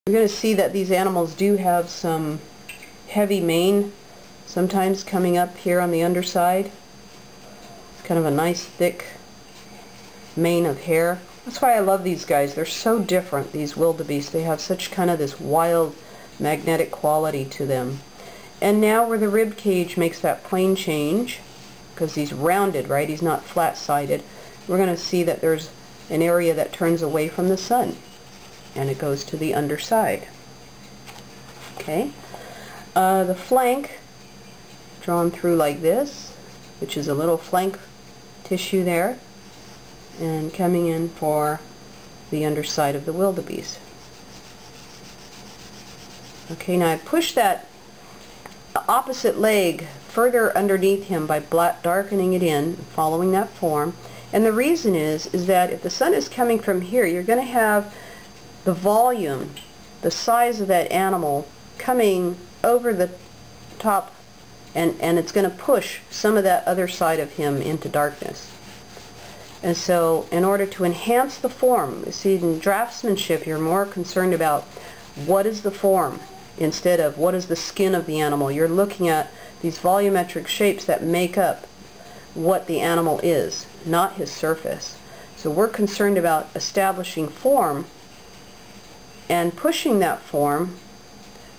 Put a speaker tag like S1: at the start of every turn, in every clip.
S1: You're going to see that these animals do have some heavy mane, sometimes coming up here on the underside. It's kind of a nice thick mane of hair. That's why I love these guys. They're so different, these wildebeest. They have such kind of this wild magnetic quality to them. And now where the rib cage makes that plane change, because he's rounded, right? He's not flat-sided. We're going to see that there's an area that turns away from the sun, and it goes to the underside. Okay. The flank, drawn through like this, which is a little flank tissue there, and coming in for the underside of the wildebeest. Okay, now I push that opposite leg further underneath him by darkening it in, following that form. And the reason is that if the sun is coming from here, you're going to have the volume, the size of that animal coming over the top, and it's going to push some of that other side of him into darkness. And so in order to enhance the form, see, in draftsmanship you're more concerned about what is the form instead of what is the skin of the animal. You're looking at these volumetric shapes that make up what the animal is, not his surface. So we're concerned about establishing form and pushing that form,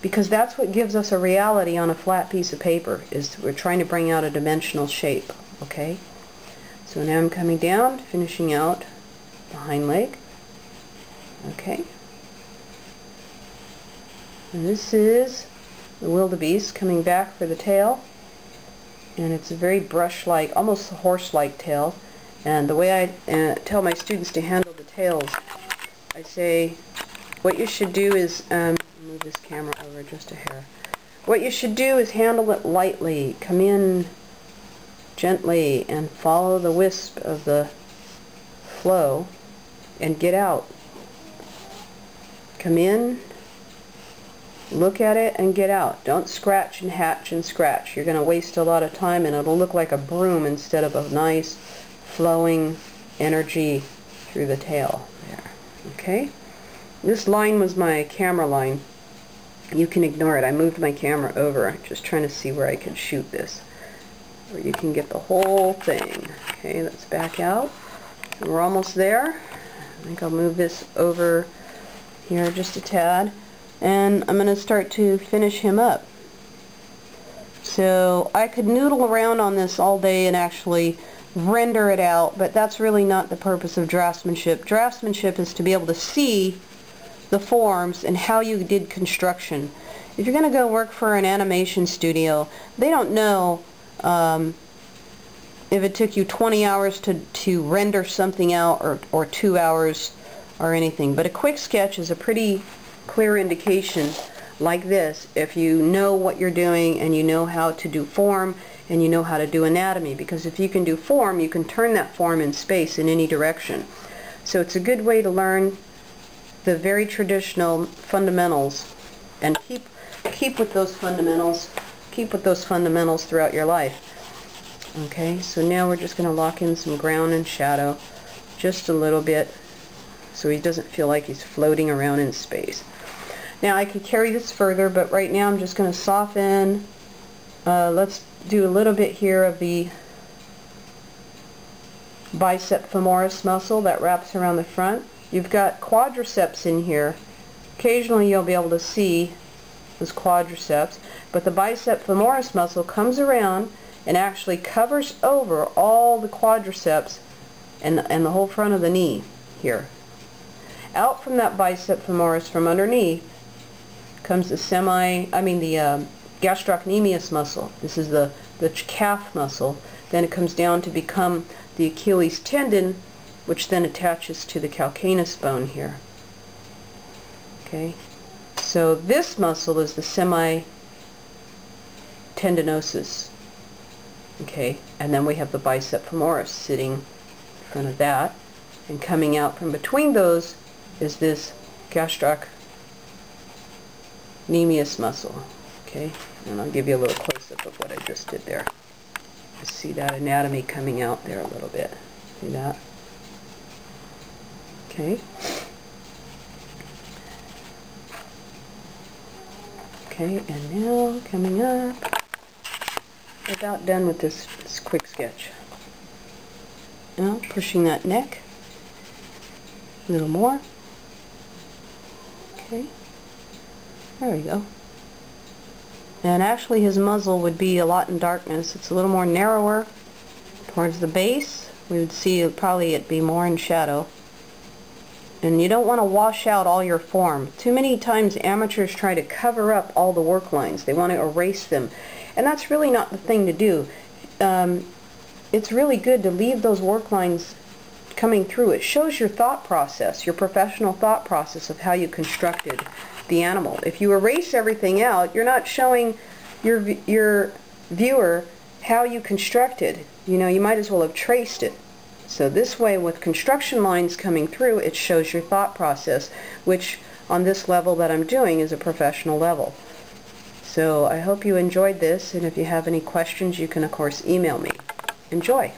S1: because that's what gives us a reality on a flat piece of paper, is we're trying to bring out a dimensional shape. Okay? So now I'm coming down, finishing out the hind leg. Okay? And this is the wildebeest coming back for the tail, and it's a very brush-like, almost horse-like tail. And the way I tell my students to handle the tails, I say, what you should do is, move this camera over just a hair. What you should do is handle it lightly, come in gently, and follow the wisp of the flow, and get out. Come in, look at it, and get out. Don't scratch and hatch and scratch. You're going to waste a lot of time, and it'll look like a broom instead of a nice flowing energy through the tail. There. Okay? This line was my camera line. You can ignore it. I moved my camera over, just trying to see where I could shoot this, where you can get the whole thing. Okay, let's back out. And we're almost there. I think I'll move this over here just a tad, and I'm going to start to finish him up. So I could noodle around on this all day and actually render it out, but that's really not the purpose of draftsmanship. Draftsmanship is to be able to see the forms and how you did construction. If you're going to go work for an animation studio, they don't know if it took you 20 hours to render something out, or 2 hours or anything. But a quick sketch is a pretty clear indication like this if you know what you're doing and you know how to do form and you know how to do anatomy. Because if you can do form, you can turn that form in space in any direction. So it's a good way to learn the very traditional fundamentals, and keep with those fundamentals. Keep with those fundamentals throughout your life. Okay, so now we're just going to lock in some ground and shadow just a little bit so he doesn't feel like he's floating around in space. Now I could carry this further, but right now I'm just going to soften. Let's do a little bit here of the bicep femoris muscle that wraps around the front. You've got quadriceps in here. Occasionally you'll be able to see those quadriceps, but the bicep femoris muscle comes around and actually covers over all the quadriceps and the whole front of the knee here. Out from that bicep femoris, from underneath, comes the gastrocnemius muscle. This is the calf muscle. Then it comes down to become the Achilles tendon, which then attaches to the calcaneus bone here. Okay, so this muscle is the semitendinosus. Okay, and then we have the bicep femoris sitting in front of that, and coming out from between those is this gastrocnemius muscle. Okay, and I'll give you a little close-up of what I just did there. You see that anatomy coming out there a little bit. See that? Okay. Okay, and now coming up, about done with this quick sketch. Now pushing that neck a little more. Okay, there we go. And actually his muzzle would be a lot in darkness. It's a little more narrower towards the base. We would see probably it be more in shadow. And you don't want to wash out all your form. Too many times amateurs try to cover up all the work lines. They want to erase them. And that's really not the thing to do. It's really good to leave those work lines coming through. It shows your thought process, your professional thought process of how you constructed the animal. If you erase everything out, you're not showing your viewer how you constructed. You know, you might as well have traced it. So this way, with construction lines coming through, it shows your thought process, which on this level that I'm doing is a professional level. So I hope you enjoyed this, and if you have any questions, you can of course email me. Enjoy!